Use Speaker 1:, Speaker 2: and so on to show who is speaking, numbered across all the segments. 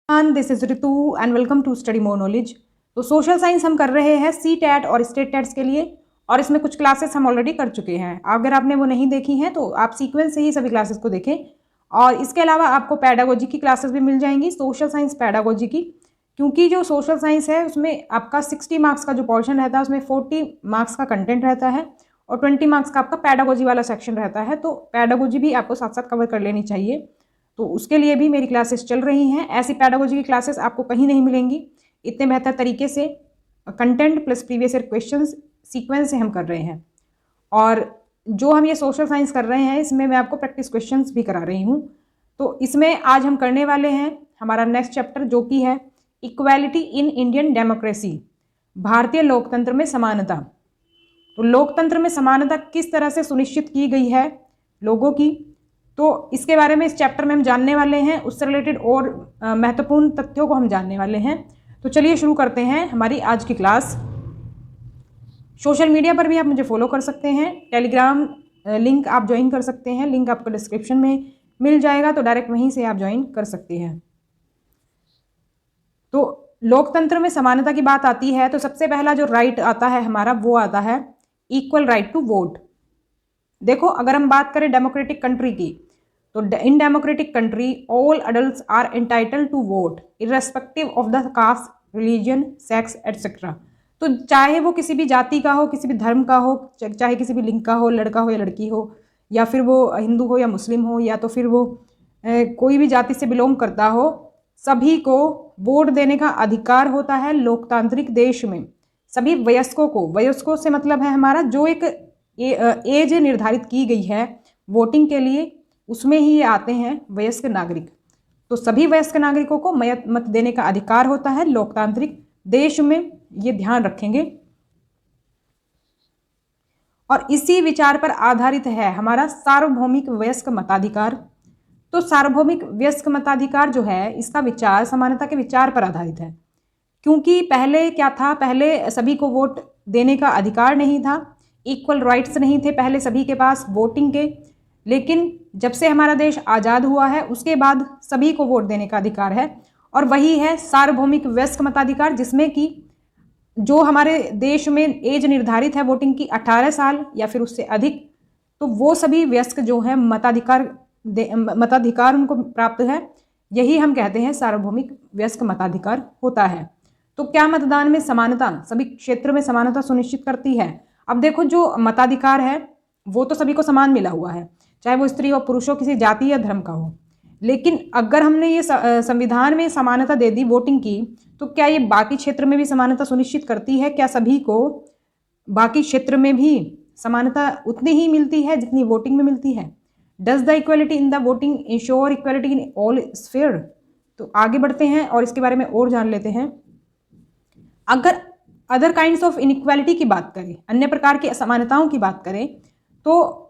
Speaker 1: This is Ritu and welcome to study more knowledge. तो social science हम कर रहे हैं सी टैट और स्टेट टैट्स के लिए, और इसमें कुछ क्लासेस हम ऑलरेडी कर चुके हैं। अगर आपने वो नहीं देखी हैं तो आप सीक्वेंस से ही सभी क्लासेस को देखें। और इसके अलावा आपको पैडागोजी की क्लासेस भी मिल जाएंगी, सोशल साइंस पैडागोजी की, क्योंकि जो सोशल साइंस है उसमें आपका 60 मार्क्स का जो पोर्शन रहता है उसमें 40 मार्क्स का कंटेंट रहता है और 20 मार्क्स का आपका पैडागोजी वाला सेक्शन रहता है। तो पैडागोजी भी आपको साथ साथ कवर कर लेनी चाहिए। तो उसके लिए भी मेरी क्लासेस चल रही हैं। ऐसी पैडागोजी की क्लासेस आपको कहीं नहीं मिलेंगी इतने बेहतर तरीके से। Content plus previous year questions sequence से हम कर रहे हैं, और जो हम ये सोशल साइंस कर रहे हैं इसमें मैं आपको प्रैक्टिस क्वेश्चंस भी करा रही हूँ। तो इसमें आज हम करने वाले हैं हमारा नेक्स्ट चैप्टर, जो कि है इक्वालिटी इन इंडियन डेमोक्रेसी, भारतीय लोकतंत्र में समानता। तो लोकतंत्र में समानता किस तरह से सुनिश्चित की गई है लोगों की, तो इसके बारे में इस चैप्टर में हम जानने वाले हैं। उससे रिलेटेड और महत्वपूर्ण तथ्यों को हम जानने वाले हैं। तो चलिए शुरू करते हैं हमारी आज की क्लास। सोशल मीडिया पर भी आप मुझे फॉलो कर सकते हैं, टेलीग्राम लिंक आप ज्वाइन कर सकते हैं, लिंक आपको डिस्क्रिप्शन में मिल जाएगा, तो डायरेक्ट वहीं से आप ज्वाइन कर सकते हैं। तो लोकतंत्र में समानता की बात आती है तो सबसे पहला जो राइट आता है हमारा, वो आता है इक्वल राइट टू वोट। देखो, अगर हम बात करें डेमोक्रेटिक कंट्री की, तो in democratic country all adults are entitled to vote irrespective of the caste, religion, sex et cetera. तो चाहे वो किसी भी जाति का हो, किसी भी धर्म का हो, चाहे किसी भी लिंग का हो, लड़का हो या लड़की हो, या फिर वो हिंदू हो या मुस्लिम हो, या तो फिर वो कोई भी जाति से बिलोंग करता हो, सभी को वोट देने का अधिकार होता है लोकतांत्रिक देश में। सभी वयस्कों को, वयस्कों से मतलब है हमारा जो एक एज निर्धारित की गई है वोटिंग के लिए, उसमें ही ये आते हैं वयस्क नागरिक। तो सभी वयस्क नागरिकों को मत देने का अधिकार होता है लोकतांत्रिक देश में, ये ध्यान रखेंगे। और इसी विचार पर आधारित है हमारा सार्वभौमिक वयस्क मताधिकार। तो सार्वभौमिक वयस्क मताधिकार जो है, इसका विचार समानता के विचार पर आधारित है। क्योंकि पहले क्या था, पहले सभी को वोट देने का अधिकार नहीं था, इक्वल राइट्स नहीं थे पहले सभी के पास वोटिंग के। लेकिन जब से हमारा देश आज़ाद हुआ है उसके बाद सभी को वोट देने का अधिकार है, और वही है सार्वभौमिक वयस्क मताधिकार, जिसमें कि जो हमारे देश में एज निर्धारित है वोटिंग की 18 साल या फिर उससे अधिक, तो वो सभी वयस्क जो है मताधिकार उनको प्राप्त है। यही हम कहते हैं सार्वभौमिक वयस्क मताधिकार होता है। तो क्या मतदान में समानता सभी क्षेत्र में समानता सुनिश्चित करती है? अब देखो, जो मताधिकार है वो तो सभी को समान मिला हुआ है, चाहे वो स्त्री और पुरुष हो, किसी जाति या धर्म का हो। लेकिन अगर हमने ये संविधान में समानता दे दी वोटिंग की, तो क्या ये बाकी क्षेत्र में भी समानता सुनिश्चित करती है? क्या सभी को बाकी क्षेत्र में भी समानता उतनी ही मिलती है जितनी वोटिंग में मिलती है? Does the equality in the voting ensure equality in all sphere? तो आगे बढ़ते हैं और इसके बारे में और जान लेते हैं। अगर अदर काइंड्स ऑफ इनइक्वालिटी की बात करें, अन्य प्रकार की असमानताओं की बात करें, तो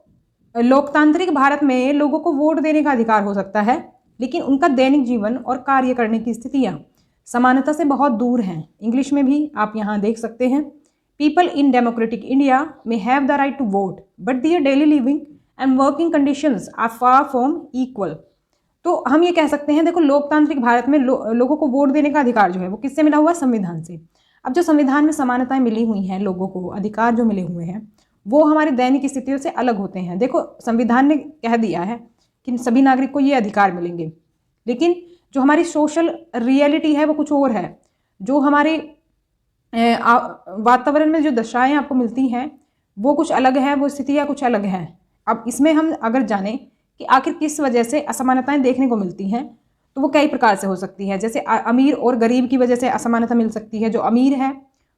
Speaker 1: लोकतांत्रिक भारत में लोगों को वोट देने का अधिकार हो सकता है, लेकिन उनका दैनिक जीवन और कार्य करने की स्थितियां समानता से बहुत दूर हैं। इंग्लिश में भी आप यहाँ देख सकते हैं, पीपल इन डेमोक्रेटिक इंडिया में have the right to vote but their daily living and working conditions are far from equal. तो हम ये कह सकते हैं, देखो, लोकतांत्रिक भारत में लोगों को वोट देने का अधिकार जो है वो किससे मिला हुआ है? संविधान से। अब जो संविधान में समानताएं मिली हुई हैं, लोगों को अधिकार जो मिले हुए हैं, वो हमारी दैनिक स्थितियों से अलग होते हैं। देखो, संविधान ने कह दिया है कि सभी नागरिक को ये अधिकार मिलेंगे, लेकिन जो हमारी सोशल रियलिटी है वो कुछ और है। जो हमारे वातावरण में जो दशाएं आपको मिलती हैं वो कुछ अलग है, वो स्थितियाँ कुछ अलग हैं। अब इसमें हम अगर जानें कि आखिर किस वजह से असमानताएं देखने को मिलती हैं, तो वो कई प्रकार से हो सकती है। जैसे अमीर और गरीब की वजह से असमानता मिल सकती है। जो अमीर है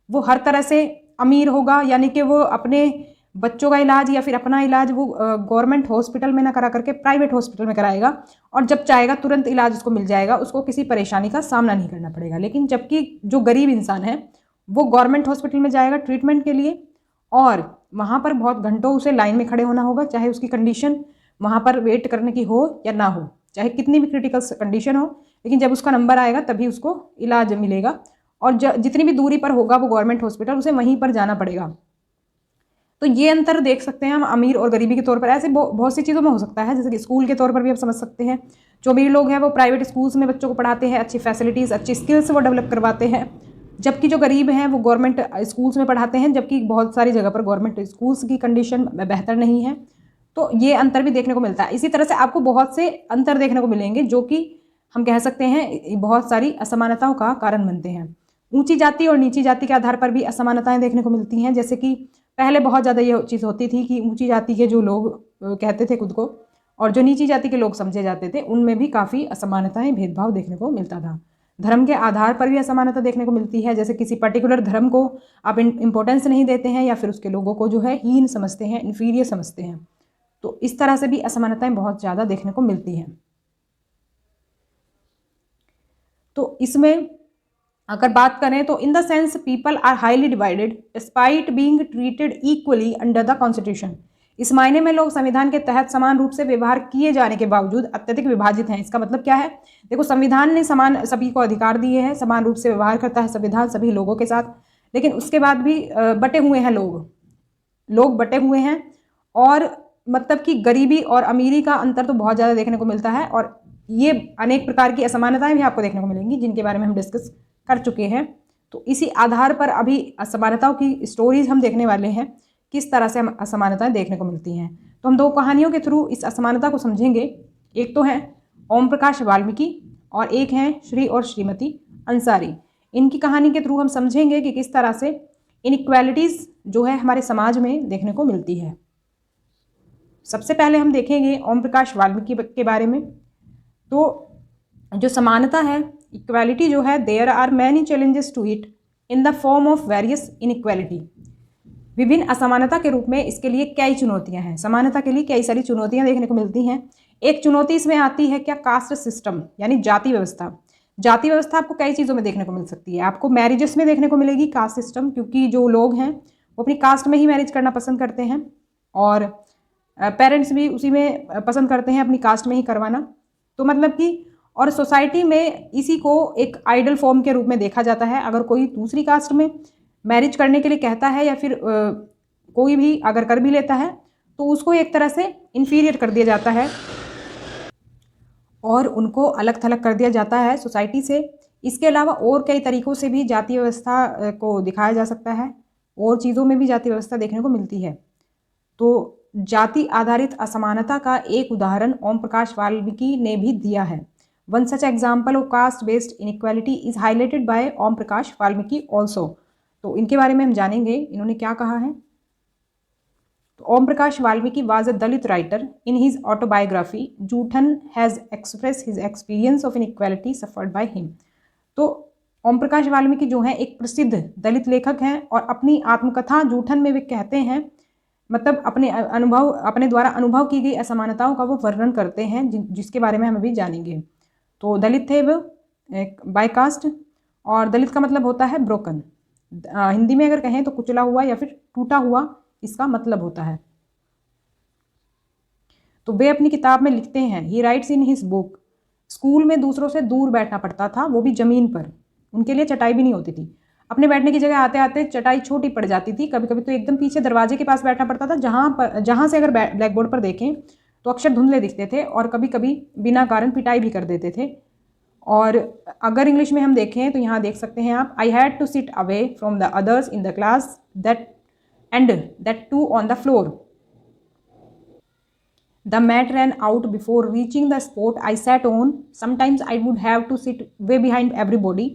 Speaker 1: वो हर तरह से अमीर होगा, यानी कि वो अपने बच्चों का इलाज या फिर अपना इलाज वो गवर्नमेंट हॉस्पिटल में ना करा करके प्राइवेट हॉस्पिटल में कराएगा, और जब चाहेगा तुरंत इलाज उसको मिल जाएगा, उसको किसी परेशानी का सामना नहीं करना पड़ेगा। लेकिन जबकि जो गरीब इंसान है वो गवर्नमेंट हॉस्पिटल में जाएगा ट्रीटमेंट के लिए, और वहाँ पर बहुत घंटों उसे लाइन में खड़े होना होगा, चाहे उसकी कंडीशन वहाँ पर वेट करने की हो या ना हो, चाहे कितनी भी क्रिटिकल कंडीशन हो, लेकिन जब उसका नंबर आएगा तभी उसको इलाज मिलेगा। और जितनी भी दूरी पर होगा वो गवर्नमेंट हॉस्पिटल, उसे वहीं पर जाना पड़ेगा। तो ये अंतर देख सकते हैं हम अमीर और गरीबी के तौर पर। ऐसे बहुत सी चीज़ों में हो सकता है, जैसे कि स्कूल के तौर पर भी आप समझ सकते हैं। जो अमीर लोग हैं वो प्राइवेट स्कूल्स में बच्चों को पढ़ाते हैं, अच्छी फैसिलिटीज़, अच्छी स्किल्स वो डेवलप करवाते हैं, जबकि जो गरीब हैं वो गवर्नमेंट स्कूल्स में पढ़ाते हैं, जबकि बहुत सारी जगह पर गवर्नमेंट स्कूल्स की कंडीशन बेहतर नहीं है। तो ये अंतर भी देखने को मिलता है। इसी तरह से आपको बहुत से अंतर देखने को मिलेंगे जो कि हम कह सकते हैं बहुत सारी असमानताओं का कारण बनते हैं। ऊंची जाति और नीची जाति के आधार पर भी असमानताएं देखने को मिलती हैं। जैसे कि पहले बहुत ज़्यादा ये चीज़ होती थी कि ऊंची जाति के जो लोग कहते थे खुद को और जो नीची जाति के लोग समझे जाते थे, उनमें भी काफ़ी असमानताएं, भेदभाव देखने को मिलता था। धर्म के आधार पर भी असमानता देखने को मिलती है। जैसे किसी पर्टिकुलर धर्म को आप इम्पोर्टेंस नहीं देते हैं या फिर उसके लोगों को जो है हीन समझते हैं, इन्फीरियर समझते हैं। तो इस तरह से भी असमानताएं बहुत ज़्यादा देखने को मिलती हैं। तो इसमें अगर बात करें तो in the sense people are highly divided despite being treated equally under the constitution. इस मायने में लोग संविधान के तहत समान रूप से व्यवहार किए जाने के बावजूद अत्यधिक विभाजित हैं। इसका मतलब क्या है? देखो, संविधान ने समान सभी को अधिकार दिए हैं, समान रूप से व्यवहार करता है संविधान सभी लोगों के साथ, लेकिन उसके बाद भी बटे हुए हैं लोग बटे हुए हैं। और मतलब कि गरीबी और अमीरी का अंतर तो बहुत ज़्यादा देखने को मिलता है, और ये अनेक प्रकार की असमानताएं भी आपको देखने को मिलेंगी जिनके बारे में हम डिस्कस कर चुके हैं। तो इसी आधार पर अभी असमानताओं की स्टोरीज हम देखने वाले हैं, किस तरह से हम असमानताएं देखने को मिलती हैं। तो हम दो कहानियों के थ्रू इस असमानता को समझेंगे। एक तो है ओम प्रकाश वाल्मीकि और एक हैं श्री और श्रीमती अंसारी। इनकी कहानी के थ्रू हम समझेंगे कि किस तरह से इनइक्वालिटीज़ जो है हमारे समाज में देखने को मिलती है। सबसे पहले हम देखेंगे ओम प्रकाश वाल्मीकि के बारे में। तो जो समानता है, इक्वालिटी जो है, there are many challenges to it in the form of various inequality. विभिन्न असमानता के रूप में इसके लिए कई चुनौतियां हैं। समानता के लिए कई सारी चुनौतियां देखने को मिलती हैं। एक चुनौती इसमें आती है क्या? कास्ट सिस्टम, यानी जाति व्यवस्था। जाति व्यवस्था आपको कई चीज़ों में देखने को मिल सकती है। आपको मैरिजेस में देखने को मिलेगी कास्ट सिस्टम, क्योंकि जो लोग हैं वो अपनी कास्ट में ही मैरिज करना पसंद करते हैं, और पेरेंट्स भी उसी में पसंद करते हैं अपनी कास्ट में ही करवाना। तो मतलब कि और सोसाइटी में इसी को एक आइडल फॉर्म के रूप में देखा जाता है। अगर कोई दूसरी कास्ट में मैरिज करने के लिए कहता है या फिर कोई भी अगर कर भी लेता है तो उसको एक तरह से इन्फीरियर कर दिया जाता है और उनको अलग थलग कर दिया जाता है सोसाइटी से। इसके अलावा और कई तरीक़ों से भी जाति व्यवस्था को दिखाया जा सकता है, और चीज़ों में भी जाति व्यवस्था देखने को मिलती है। तो जाति आधारित असमानता का एक उदाहरण ओम प्रकाश वाल्मीकि ने भी दिया है। One such example of caste based inequality is highlighted by Om Prakash Valmiki also. तो इनके बारे में हम जानेंगे इन्होंने क्या कहा है। तो Om Prakash Valmiki was a Dalit writer. In his autobiography Joothan has express his experience of inequality suffered by him. तो ओम प्रकाश वाल्मीकि जो हैं एक प्रसिद्ध दलित लेखक हैं, और अपनी आत्मकथा जूठन में वे कहते हैं, मतलब अपने द्वारा अनुभव की गई असमानताओं का वो वर्णन करते हैं, जिसके बारे में हम अभी जानेंगे। तो दलित थे वो बाय कास्ट, और दलित का मतलब होता है ब्रोकन। हिंदी में अगर कहें तो कुचला हुआ या फिर टूटा हुआ इसका मतलब होता है। तो वे अपनी किताब में लिखते हैं, ही rights in his book, school में दूसरों से दूर बैठना पड़ता था, वो भी ज़मीन पर। उनके लिए चटाई भी नहीं होती थी। अपने बैठने की जगह आते आते चटाई छोटी पड़ जाती थी, कभी कभी तो एकदम पीछे दरवाजे के पास बैठना पड़ता था, जहाँ से अगर ब्लैक बोर्ड पर देखें तो अक्षर धुंधले दिखते थे, और कभी कभी बिना कारण पिटाई भी कर देते थे। और अगर इंग्लिश में हम देखें तो यहाँ देख सकते हैं आप, I had to sit away from the others in the class that too on the floor. The mat ran out before reaching the spot I sat on. Sometimes I would have to sit way behind everybody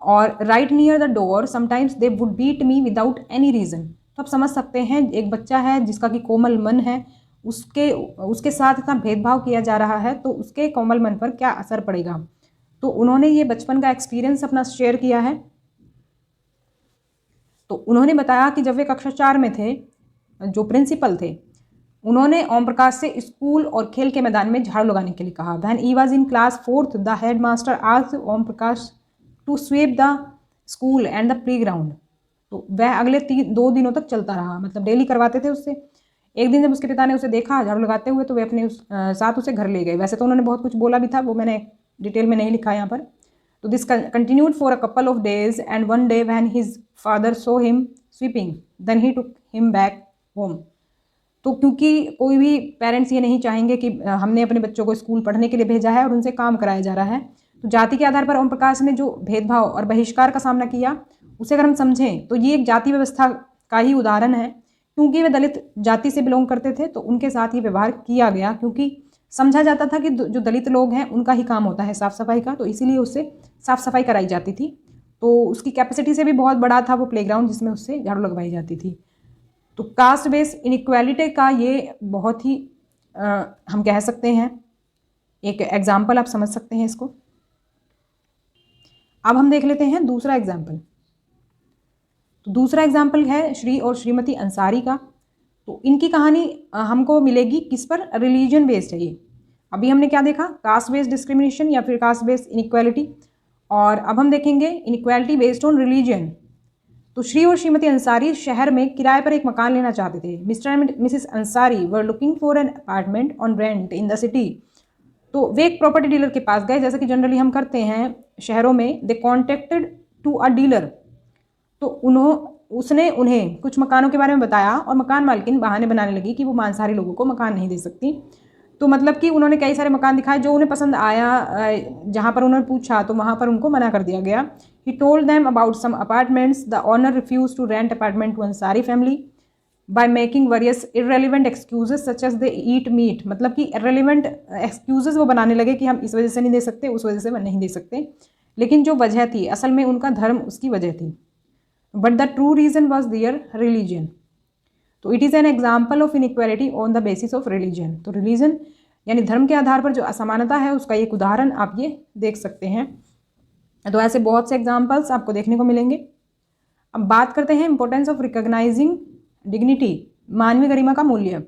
Speaker 1: or right near the door. Sometimes they would beat me without any reason. तो आप समझ सकते हैं, एक बच्चा है जिसका कि कोमल मन है, उसके साथ इतना भेदभाव किया जा रहा है, तो उसके कोमल मन पर क्या असर पड़ेगा। तो उन्होंने ये बचपन का एक्सपीरियंस अपना शेयर किया है। तो उन्होंने बताया कि जब वे कक्षा 4 में थे, जो प्रिंसिपल थे उन्होंने ओम प्रकाश से स्कूल और खेल के मैदान में झाड़ू लगाने के लिए कहा। When he was in class 4th, the headmaster asked Om Prakash to sweep the school and the playground. तो वह अगले 2 दिनों तक चलता रहा, मतलब डेली करवाते थे उससे। एक दिन जब उसके पिता ने उसे देखा झाड़ू लगाते हुए तो वे अपने साथ उसे घर ले गए। वैसे तो उन्होंने बहुत कुछ बोला भी था, वो मैंने डिटेल में नहीं लिखा यहाँ पर। तो this continued for a couple of days and one day when his father saw him sweeping then he took him back home. तो क्योंकि कोई भी पेरेंट्स ये नहीं चाहेंगे कि हमने अपने बच्चों को स्कूल पढ़ने के लिए भेजा है और उनसे काम कराया जा रहा है, तो जाति के आधार पर ओम प्रकाश ने जो भेदभाव और बहिष्कार का सामना किया उसे अगर हम समझें तो ये एक जाति व्यवस्था का ही उदाहरण है। क्योंकि वे दलित जाति से बिलोंग करते थे तो उनके साथ ये व्यवहार किया गया, क्योंकि समझा जाता था कि जो दलित लोग हैं उनका ही काम होता है साफ़ सफाई का, तो इसीलिए उससे साफ़ सफाई कराई जाती थी। तो उसकी कैपेसिटी से भी बहुत बड़ा था वो प्लेग्राउंड जिसमें उससे झाड़ू लगवाई जाती थी। तो कास्ट बेस इनइक्वालिटी का ये बहुत ही हम कह सकते हैं एक एग्जाम्पल, आप समझ सकते हैं इसको। अब हम देख लेते हैं दूसरा एग्जाम्पल। तो दूसरा एग्जाम्पल है श्री और श्रीमती अंसारी का। तो इनकी कहानी हमको मिलेगी किस पर, रिलीजन बेस्ड है ये। अभी हमने क्या देखा, कास्ट बेस्ड डिस्क्रिमिनेशन या फिर कास्ट बेस्ड इनइक्वालिटी, और अब हम देखेंगे इनइक्वालिटी बेस्ड ऑन रिलीजन। तो श्री और श्रीमती अंसारी शहर में किराए पर एक मकान लेना चाहते थे। Mister and Mrs Ansari were looking for an apartment on rent in the city. तो वे एक प्रॉपर्टी डीलर के पास गए, जैसा कि जनरली हम करते हैं शहरों में। दे कॉन्टेक्टेड टू अ डीलर। तो उसने उन्हें कुछ मकानों के बारे में बताया और मकान मालकिन बहाने बनाने लगी कि वो मांसाहारी लोगों को मकान नहीं दे सकती। तो मतलब कि उन्होंने कई सारे मकान दिखाए जो उन्हें पसंद आया, जहाँ पर उन्होंने पूछा तो वहाँ पर उनको मना कर दिया गया। He told them about some apartments. The owner refuse to rent apartment to Ansari family by making various irrelevant excuses such as they eat meat. मतलब कि इररेलेवेंट एक्सक्यूजेस वो बनाने लगे कि हम इस वजह से नहीं दे सकते, उस वजह से नहीं दे सकते, लेकिन जो वजह थी असल में उनका धर्म उसकी वजह थी। But the true reason was their religion. तो it is an example of inequality on the basis of religion. तो रिलीजन यानी धर्म के आधार पर जो असमानता है उसका एक उदाहरण आप ये देख सकते हैं। तो ऐसे बहुत से एग्जाम्पल्स आपको देखने को मिलेंगे। अब बात करते हैं इंपॉर्टेंस ऑफ रिकॉग्नाइजिंग डिग्निटी, मानवीय गरिमा का मूल्य।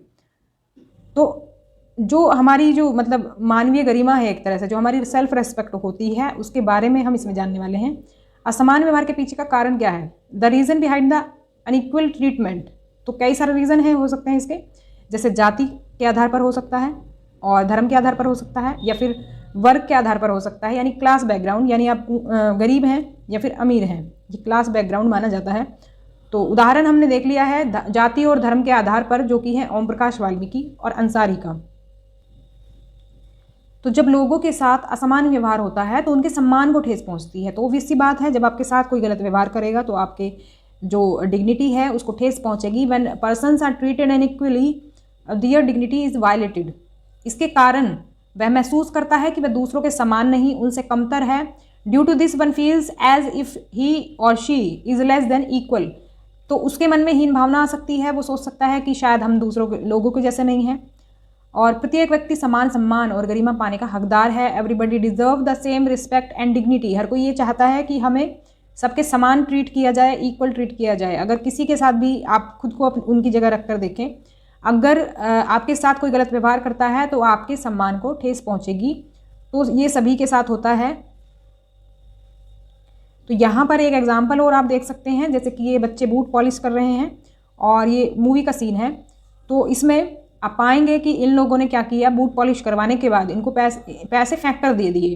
Speaker 1: तो जो हमारी जो मतलब मानवीय गरिमा है, एक तरह से जो हमारी सेल्फ रेस्पेक्ट होती है, उसके बारे में हम इसमें जानने वाले हैं। असमान व्यवहार के पीछे का कारण क्या है, the reason behind the unequal treatment. तो कई सारे रीज़न हैं, हो सकते हैं इसके, जैसे जाति के आधार पर हो सकता है और धर्म के आधार पर हो सकता है, या फिर वर्ग के आधार पर हो सकता है, यानी क्लास बैकग्राउंड, यानी आप गरीब हैं या फिर अमीर हैं, ये क्लास बैकग्राउंड माना जाता है। तो उदाहरण हमने देख लिया है जाति और धर्म के आधार पर, जो कि है ओम प्रकाश वाल्मीकि और अंसारी का। तो जब लोगों के साथ असमान व्यवहार होता है तो उनके सम्मान को ठेस पहुंचती है। तो ऑब्वियस सी बात है, जब आपके साथ कोई गलत व्यवहार करेगा तो आपके जो डिग्निटी है उसको ठेस पहुंचेगी। When persons are treated unequally their dignity is violated. इसके कारण वह महसूस करता है कि वह दूसरों के समान नहीं, उनसे कमतर है। Due to this one feels as if he और she is less than equal. तो उसके मन में हीन भावना आ सकती है, वो सोच सकता है कि शायद हम दूसरों के लोगों के जैसे नहीं हैं। और प्रत्येक व्यक्ति समान सम्मान और गरिमा पाने का हकदार है। Everybody deserve the same respect and dignity. हर कोई ये चाहता है कि हमें सबके समान ट्रीट किया जाए, इक्वल ट्रीट किया जाए। अगर किसी के साथ भी आप खुद को उनकी जगह रखकर देखें, अगर आपके साथ कोई गलत व्यवहार करता है तो आपके सम्मान को ठेस पहुंचेगी। तो ये सभी के साथ होता है। तो यहाँ पर एक एग्जाम्पल और आप देख सकते हैं, जैसे कि ये बच्चे बूट पॉलिश कर रहे हैं और ये मूवी का सीन है। तो इसमें आप पाएंगे कि इन लोगों ने क्या किया, बूट पॉलिश करवाने के बाद इनको पैसे फेंक कर दे दिए।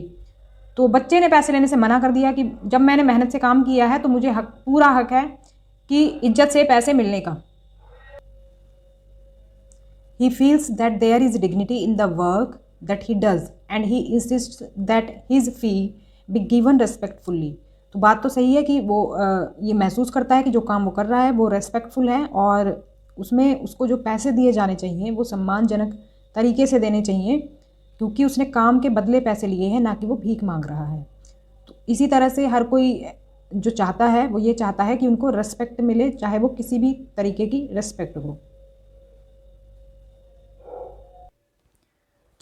Speaker 1: तो बच्चे ने पैसे लेने से मना कर दिया कि जब मैंने मेहनत से काम किया है तो मुझे पूरा हक है कि इज्जत से पैसे मिलने का। He feels that there is dignity in the work that he does and he insists that his fee be given respectfully। तो बात तो सही है कि वो ये महसूस करता है कि जो काम वो कर रहा है वो रेस्पेक्टफुल है और उसमें उसको जो पैसे दिए जाने चाहिए वो सम्मानजनक तरीके से देने चाहिए, क्योंकि उसने काम के बदले पैसे लिए हैं, ना कि वो भीख मांग रहा है। तो इसी तरह से हर कोई जो चाहता है वो ये चाहता है कि उनको रेस्पेक्ट मिले, चाहे वो किसी भी तरीके की रेस्पेक्ट हो।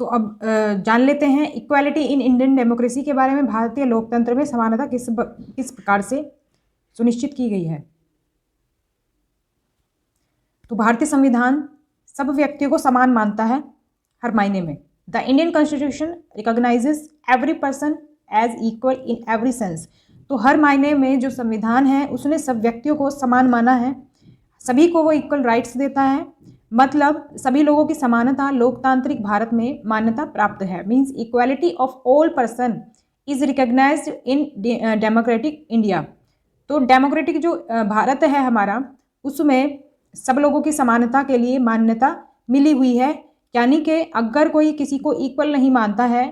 Speaker 1: तो अब जान लेते हैं इक्वालिटी इन इंडियन डेमोक्रेसी के बारे में। भारतीय लोकतंत्र में समानता किस प्रकार से सुनिश्चित की गई है। तो भारतीय संविधान सब व्यक्तियों को समान मानता है हर मायने में। The Indian constitution recognises every person as equal in every sense. तो हर मायने में जो संविधान है उसने सब व्यक्तियों को समान माना है, सभी को वो इक्वल राइट्स देता है। मतलब सभी लोगों की समानता लोकतांत्रिक भारत में मान्यता प्राप्त है। Means equality of all person is recognised in democratic India. तो डेमोक्रेटिक जो भारत है हमारा, उसमें सब लोगों की समानता के लिए मान्यता मिली हुई है, यानी कि अगर कोई किसी को इक्वल नहीं मानता है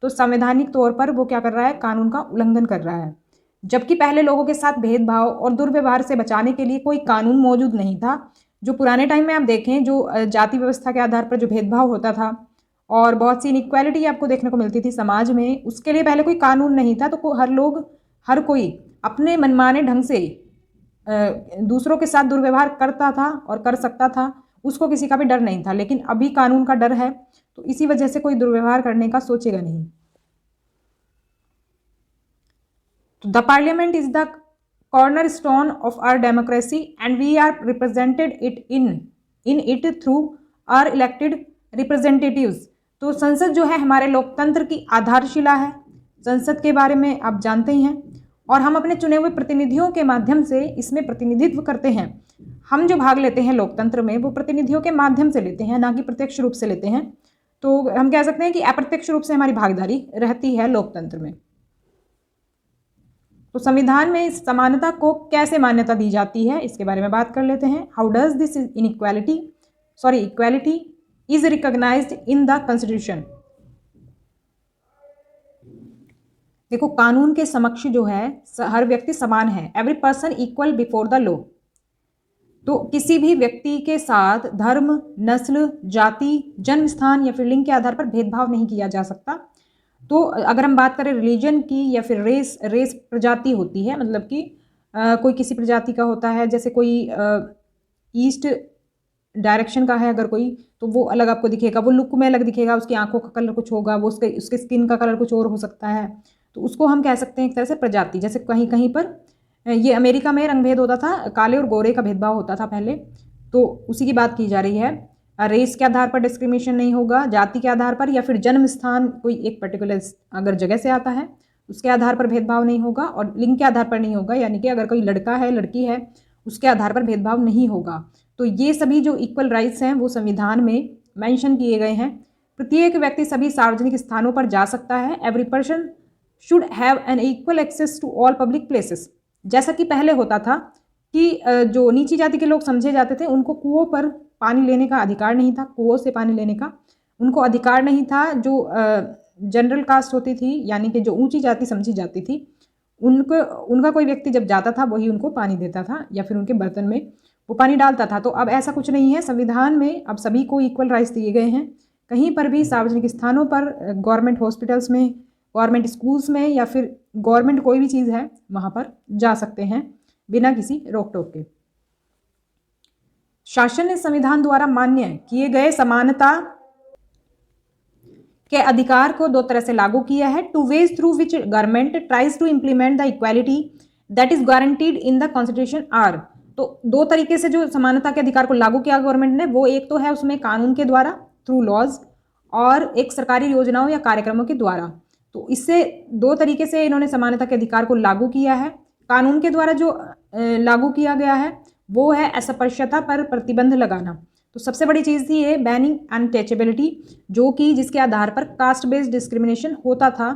Speaker 1: तो संवैधानिक तौर पर वो क्या कर रहा है, कानून का उल्लंघन कर रहा है। जबकि पहले लोगों के साथ भेदभाव और दुर्व्यवहार से बचाने के लिए कोई कानून मौजूद नहीं था। जो पुराने टाइम में आप देखें, जो जाति व्यवस्था के आधार पर जो भेदभाव होता था और बहुत सी इनइक्वालिटी आपको देखने को मिलती थी समाज में, उसके लिए पहले कोई कानून नहीं था। तो हर कोई अपने मनमाने ढंग से दूसरों के साथ दुर्व्यवहार करता था और कर सकता था, उसको किसी का भी डर नहीं था। लेकिन अभी कानून का डर है, तो इसी वजह से कोई दुर्व्यवहार करने का सोचेगा नहीं। तो the parliament is the cornerstone of our democracy and we are represented in it through our elected representatives। तो संसद जो है हमारे लोकतंत्र की आधारशिला है। संसद के बारे में आप जानते ही हैं, और हम अपने चुने हुए प्रतिनिधियों के माध्यम से इसमें प्रतिनिधित्व करते हैं। हम जो भाग लेते हैं लोकतंत्र में वो प्रतिनिधियों के माध्यम से लेते हैं, ना कि प्रत्यक्ष रूप से लेते हैं। तो हम कह सकते हैं कि अप्रत्यक्ष रूप से हमारी भागीदारी रहती है लोकतंत्र में। तो संविधान में इस समानता को कैसे मान्यता दी जाती है, इसके बारे में बात कर लेते हैं। How does this equality is recognised in the constitution. देखो, कानून के समक्ष जो है हर व्यक्ति समान है, every person equal before the law. तो किसी भी व्यक्ति के साथ धर्म, नस्ल, जाति, जन्म स्थान या फिर लिंग के आधार पर भेदभाव नहीं किया जा सकता। तो अगर हम बात करें रिलीजन की या फिर रेस प्रजाति होती है, मतलब कि कोई किसी प्रजाति का होता है, जैसे कोई ईस्ट डायरेक्शन का है अगर कोई, तो वो अलग आपको दिखेगा, वो लुक में अलग दिखेगा, उसकी आंखों का कलर कुछ होगा, वो उसके स्किन का कलर कुछ और हो सकता है। तो उसको हम कह सकते हैं एक तरह से प्रजाति। जैसे कहीं कहीं पर ये अमेरिका में रंगभेद होता था, काले और गोरे का भेदभाव होता था पहले, तो उसी की बात की जा रही है। रेस के आधार पर डिस्क्रिमिनेशन नहीं होगा, जाति के आधार पर या फिर जन्म स्थान कोई एक पर्टिकुलर अगर जगह से आता है उसके आधार पर भेदभाव नहीं होगा, और लिंग के आधार पर नहीं होगा, यानी कि अगर कोई लड़का है लड़की है उसके आधार पर भेदभाव नहीं होगा। तो ये सभी जो इक्वल राइट्स हैं वो संविधान में मेंशन किए गए हैं। प्रत्येक व्यक्ति सभी सार्वजनिक स्थानों पर जा सकता है। Every person should have an equal access to all public places. जैसा कि पहले होता था कि जो नीची जाति के लोग समझे जाते थे उनको कुओं पर पानी लेने का अधिकार नहीं था, कुओं से पानी लेने का उनको अधिकार नहीं था। जो जनरल कास्ट होती थी, यानी कि जो ऊंची जाति समझी जाती थी, उनका कोई व्यक्ति जब जाता था वही उनको पानी देता था या फिर उनके बर्तन में वो पानी डालता था। तो अब ऐसा कुछ नहीं है, संविधान में अब सभी को इक्वल राइट्स दिए गए हैं। कहीं पर भी सार्वजनिक स्थानों पर, गवर्नमेंट हॉस्पिटल्स में, गवर्नमेंट स्कूल्स में या फिर गवर्नमेंट कोई भी चीज़ है वहाँ पर जा सकते हैं बिना किसी रोक टोक के। शासन ने संविधान द्वारा मान्य किए गए समानता के अधिकार को दो तरह से लागू किया है। Two ways through which government tries to implement the equality that is guaranteed in the constitution are. तो दो तरीके से जो समानता के अधिकार को लागू किया गवर्नमेंट ने, वो एक तो है उसमें कानून के द्वारा थ्रू लॉज, और एक सरकारी योजनाओं या कार्यक्रमों के द्वारा। तो इससे दो तरीके से इन्होंने समानता के अधिकार को लागू किया है। कानून के द्वारा जो लागू किया गया है वो है अस्पृश्यता पर प्रतिबंध लगाना। तो सबसे बड़ी चीज़ थी ये बैनिंग अनटचेबिलिटी, जो कि जिसके आधार पर कास्ट बेस्ड डिस्क्रिमिनेशन होता था।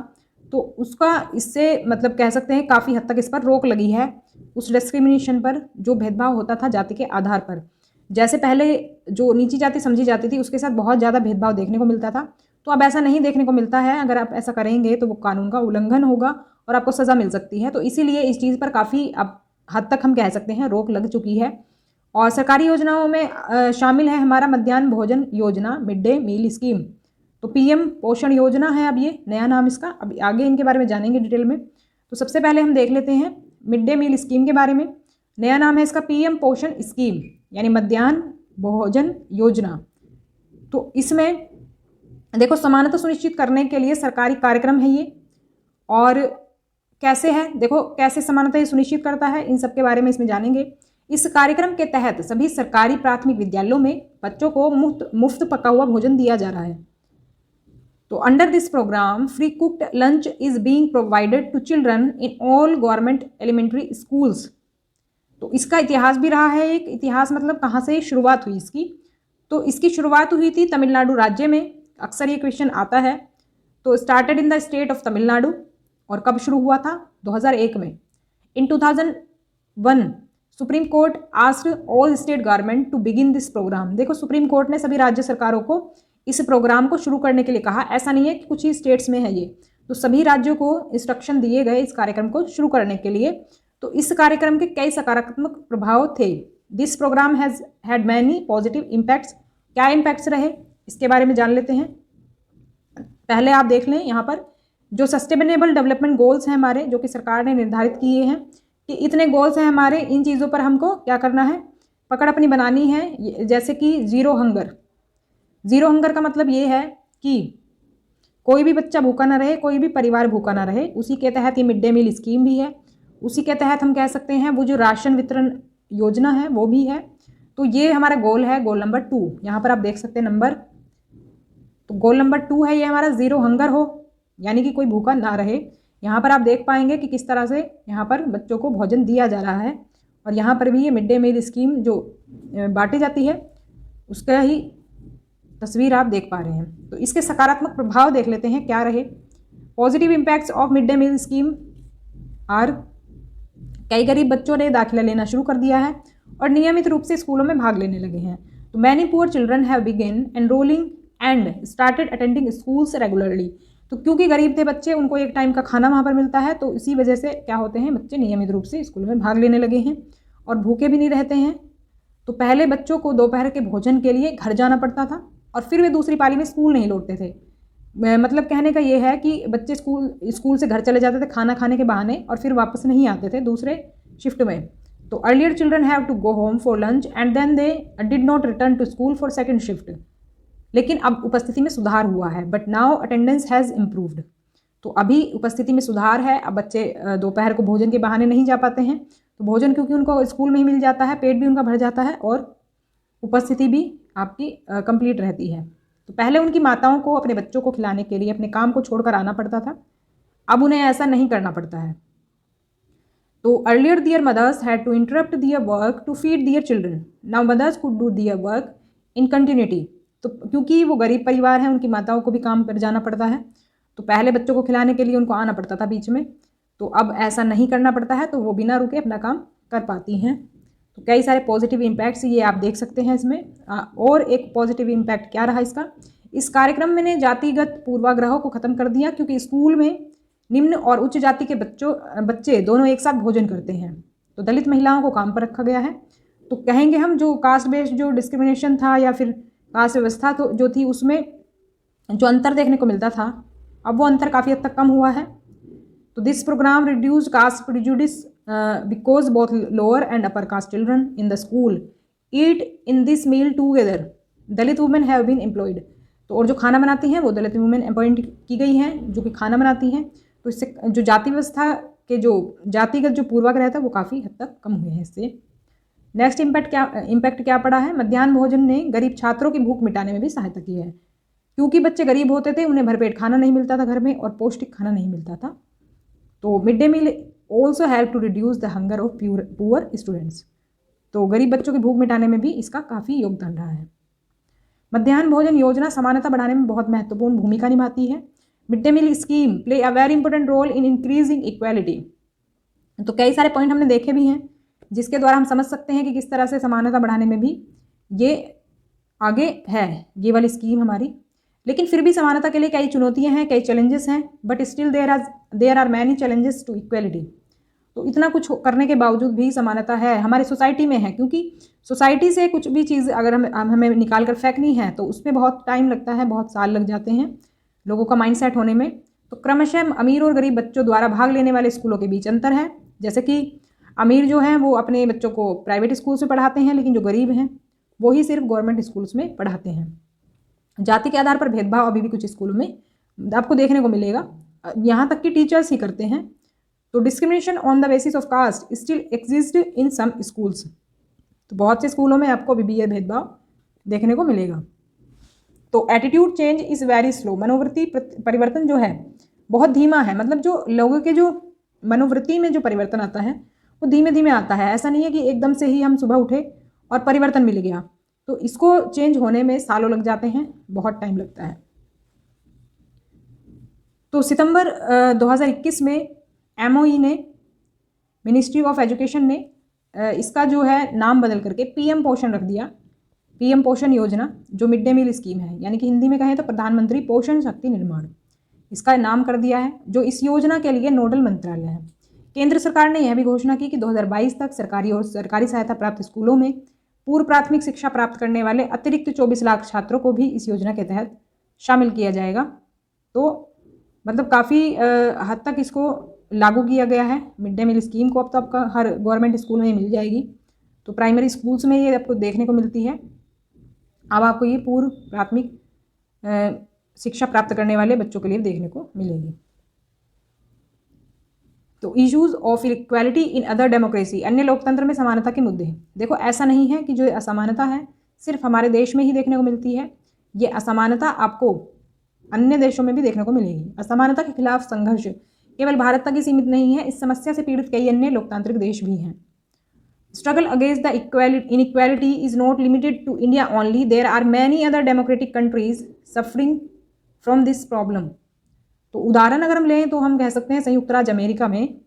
Speaker 1: तो उसका इससे मतलब कह सकते हैं काफ़ी हद तक इस पर रोक लगी है, उस डिस्क्रिमिनेशन पर जो भेदभाव होता था जाति के आधार पर। जैसे पहले जो नीची जाति समझी जाती थी उसके साथ बहुत ज़्यादा भेदभाव देखने को मिलता था, तो अब ऐसा नहीं देखने को मिलता है। अगर आप ऐसा करेंगे तो वो कानून का उल्लंघन होगा और आपको सज़ा मिल सकती है। तो इसीलिए इस चीज़ पर काफ़ी अब हद तक हम कह सकते हैं रोक लग चुकी है। और सरकारी योजनाओं में शामिल है हमारा मध्याह्न भोजन योजना, मिड डे मील स्कीम। तो पीएम पोषण योजना है अब ये नया नाम इसका, अब आगे इनके बारे में जानेंगे डिटेल में। तो सबसे पहले हम देख लेते हैं मिड डे मील स्कीम के बारे में। नया नाम है इसका पीएम पोषण स्कीम, यानी मध्याह्न भोजन योजना। तो इसमें देखो समानता सुनिश्चित करने के लिए सरकारी कार्यक्रम है ये। और कैसे है, देखो कैसे समानता ये सुनिश्चित करता है, इन सब के बारे में इसमें जानेंगे। इस कार्यक्रम के तहत सभी सरकारी प्राथमिक विद्यालयों में बच्चों को मुफ्त पका हुआ भोजन दिया जा रहा है। तो under this programme free cooked lunch is being provided to children in all government elementary schools. तो इसका इतिहास भी रहा है एक, इतिहास मतलब कहाँ से शुरुआत हुई इसकी। तो इसकी शुरुआत हुई थी तमिलनाडु राज्य में, अक्सर ये क्वेश्चन आता है। तो started in the state of Tamil Nadu, और कब शुरू हुआ था 2001 में। In 2001 Supreme Court asked all state government to begin this programme. देखो सुप्रीम कोर्ट ने सभी राज्य सरकारों को इस प्रोग्राम को शुरू करने के लिए कहा। ऐसा नहीं है कि कुछ ही स्टेट्स में है ये, तो सभी राज्यों को इंस्ट्रक्शन दिए गए इस कार्यक्रम को शुरू करने के लिए। तो इस कार्यक्रम के कई सकारात्मक प्रभाव थे। This programme has had many positive impacts. क्या इम्पैक्ट्स रहे इसके बारे में जान लेते हैं। पहले आप देख लें यहाँ पर जो सस्टेनेबल डेवलपमेंट गोल्स हैं हमारे, जो कि सरकार ने निर्धारित किए हैं कि इतने गोल्स हैं हमारे, इन चीज़ों पर हमको क्या करना है, पकड़ अपनी बनानी है। जैसे कि ज़ीरो हंगर। ज़ीरो हंगर का मतलब ये है कि कोई भी बच्चा भूखा ना रहे, कोई भी परिवार भूखा ना रहे। उसी के तहत ये मिड डे मील स्कीम भी है। उसी के तहत हम कह सकते हैं वो जो राशन वितरण योजना है वो भी है। तो ये हमारा गोल है, गोल नंबर 2। यहाँ पर आप देख सकते हैं नंबर, तो गोल नंबर 2 है ये हमारा, ज़ीरो हंगर हो, यानी कि कोई भूखा ना रहे। यहाँ पर आप देख पाएंगे कि किस तरह से यहाँ पर बच्चों को भोजन दिया जा रहा है। और यहाँ पर भी ये मिड डे मील स्कीम जो बांटी जाती है उसका ही तस्वीर आप देख पा रहे हैं। तो इसके सकारात्मक प्रभाव देख लेते हैं क्या रहे। Positive impacts of mid day meal scheme are, कई गरीब बच्चों ने दाखिला लेना शुरू कर दिया है और नियमित रूप से स्कूलों में भाग लेने लगे हैं। तो many poor children have begin enrolling and started attending schools regularly. तो क्योंकि गरीब थे बच्चे, उनको एक टाइम का खाना वहाँ पर मिलता है, तो इसी वजह से क्या होते हैं, बच्चे नियमित रूप से स्कूल में भाग लेने लगे हैं और भूखे भी नहीं रहते हैं। तो पहले बच्चों को दोपहर के भोजन के लिए घर जाना पड़ता था और फिर वे दूसरी पाली में स्कूल नहीं लौटते थे। मतलब कहने का ये है कि बच्चे स्कूल से घर चले जाते थे खाना खाने के बहाने और फिर वापस नहीं आते थे दूसरे शिफ्ट में। तो earlier children have to go home for lunch and then they did not return to school for second shift. लेकिन अब उपस्थिति में सुधार हुआ है, but now attendance has improved. तो अभी उपस्थिति में सुधार है। अब बच्चे दोपहर को भोजन के बहाने नहीं जा पाते हैं, तो भोजन क्योंकि उनको स्कूल में ही मिल जाता है, पेट भी उनका भर जाता है और उपस्थिति भी आपकी कंप्लीट रहती है। तो पहले उनकी माताओं को अपने बच्चों को खिलाने के लिए अपने काम को छोड़कर आना पड़ता था, अब उन्हें ऐसा नहीं करना पड़ता है। तो earlier their mothers had to interrupt their work to feed their children, now mothers could do their work in continuity. तो क्योंकि वो गरीब परिवार हैं, उनकी माताओं को भी काम पर जाना पड़ता है, तो पहले बच्चों को खिलाने के लिए उनको आना पड़ता था बीच में, तो अब ऐसा नहीं करना पड़ता है, तो वो बिना रुके अपना काम कर पाती हैं। तो कई सारे पॉजिटिव इम्पैक्ट्स ये आप देख सकते हैं इसमें। और एक पॉजिटिव इम्पैक्ट क्या रहा इसका, इस कार्यक्रम में ने जातिगत पूर्वाग्रहों को ख़त्म कर दिया, क्योंकि स्कूल में निम्न और उच्च जाति के बच्चे दोनों एक साथ भोजन करते हैं। तो दलित महिलाओं को काम पर रखा गया है। तो कहेंगे हम जो कास्ट बेस्ड जो डिस्क्रिमिनेशन था या फिर कास्ट व्यवस्था तो जो थी, उसमें जो अंतर देखने को मिलता था, अब वो अंतर काफ़ी हद तक कम हुआ है। तो this programme reduce caste prejudice because both lower and upper caste children in the school eat in this meal together. Dalit women have been employed. तो और जो खाना बनाती हैं वो दलित वुमेन अपॉइंट की गई हैं जो कि खाना बनाती हैं। तो इससे जो जाति व्यवस्था के जो जातिगत जो पूर्वाग्रह था वो काफ़ी हद तक कम हुए हैं इससे। नेक्स्ट इम्पैक्ट क्या पड़ा है, मध्याह्न भोजन ने गरीब छात्रों की भूख मिटाने में भी सहायता की है। क्योंकि बच्चे गरीब होते थे, उन्हें भरपेट खाना नहीं मिलता था घर में और पौष्टिक खाना नहीं मिलता था। तो mid day meal also help to reduce the hunger of poor students. तो गरीब बच्चों की भूख मिटाने में भी इसका काफ़ी योगदान रहा है। मध्याह्न भोजन योजना समानता बढ़ाने में बहुत महत्वपूर्ण भूमिका निभाती है। Mid day meal scheme play a very important role in increasing equality. तो कई सारे पॉइंट हमने देखे भी हैं जिसके द्वारा हम समझ सकते हैं कि किस तरह से समानता बढ़ाने में भी ये आगे है ये वाली स्कीम हमारी। लेकिन फिर भी समानता के लिए कई चुनौतियां हैं, कई चैलेंजेस हैं, but still there are many challenges to equality. तो इतना कुछ करने के बावजूद भी समानता है हमारी सोसाइटी में है, क्योंकि सोसाइटी से कुछ भी चीज़ अगर हमें निकाल कर फेंकनी है तो उसमें बहुत टाइम लगता है, बहुत साल लग जाते हैं लोगों का माइंडसेट होने में। तो क्रमशः अमीर और गरीब बच्चों द्वारा भाग लेने वाले स्कूलों के बीच अंतर है। जैसे कि अमीर जो हैं वो अपने बच्चों को प्राइवेट स्कूल्स में पढ़ाते हैं, लेकिन जो गरीब हैं वो ही सिर्फ गवर्नमेंट स्कूल्स में पढ़ाते हैं। जाति के आधार पर भेदभाव अभी भी कुछ स्कूलों में आपको देखने को मिलेगा, यहाँ तक कि टीचर्स ही करते हैं। तो discrimination on the basis of caste still exist in some schools. तो बहुत से स्कूलों में आपको अभी भी यह भेदभाव देखने को मिलेगा। तो attitude change is very slow. मनोवृत्ति परिवर्तन जो है बहुत धीमा है। मतलब जो लोगों के जो मनोवृत्ति में जो परिवर्तन आता है वो धीमे धीमे आता है। ऐसा नहीं है कि एकदम से ही हम सुबह उठे और परिवर्तन मिल गया। तो इसको चेंज होने में सालों लग जाते हैं, बहुत टाइम लगता है। तो सितंबर 2021 में MOE ने, मिनिस्ट्री ऑफ एजुकेशन ने इसका जो है नाम बदल करके पीएम पोषण रख दिया, पीएम पोषण योजना, जो मिड डे मील स्कीम है, यानी कि हिंदी में कहें तो प्रधानमंत्री पोषण शक्ति निर्माण, इसका नाम कर दिया है, जो इस योजना के लिए नोडल मंत्रालय है। केंद्र सरकार ने यह भी घोषणा की कि 2022 तक सरकारी और सरकारी सहायता प्राप्त स्कूलों में पूर्व प्राथमिक शिक्षा प्राप्त करने वाले अतिरिक्त 24 लाख छात्रों को भी इस योजना के तहत शामिल किया जाएगा। तो मतलब काफ़ी हद तक इसको लागू किया गया है मिड डे मील स्कीम को। अब तो आपका हर गवर्नमेंट स्कूल में मिल जाएगी, तो प्राइमरी स्कूल्स में ये आपको देखने को मिलती है। अब आपको ये पूर्व प्राथमिक शिक्षा प्राप्त करने वाले बच्चों के लिए देखने को मिलेगी। तो issues of equality in other democracy, अन्य लोकतंत्र में समानता के मुद्दे। देखो ऐसा नहीं है कि जो असमानता है सिर्फ हमारे देश में ही देखने को मिलती है, ये असमानता आपको अन्य देशों में भी देखने को मिलेगी। असमानता के खिलाफ संघर्ष केवल भारत तक ही सीमित नहीं है, इस समस्या से पीड़ित कई अन्य लोकतांत्रिक देश भी हैं। Struggle against the inequality is not limited to India only, there are many other democratic countries suffering from this problem. तो उदाहरण अगर हम लें तो हम कह सकते हैं संयुक्त राज्य अमेरिका में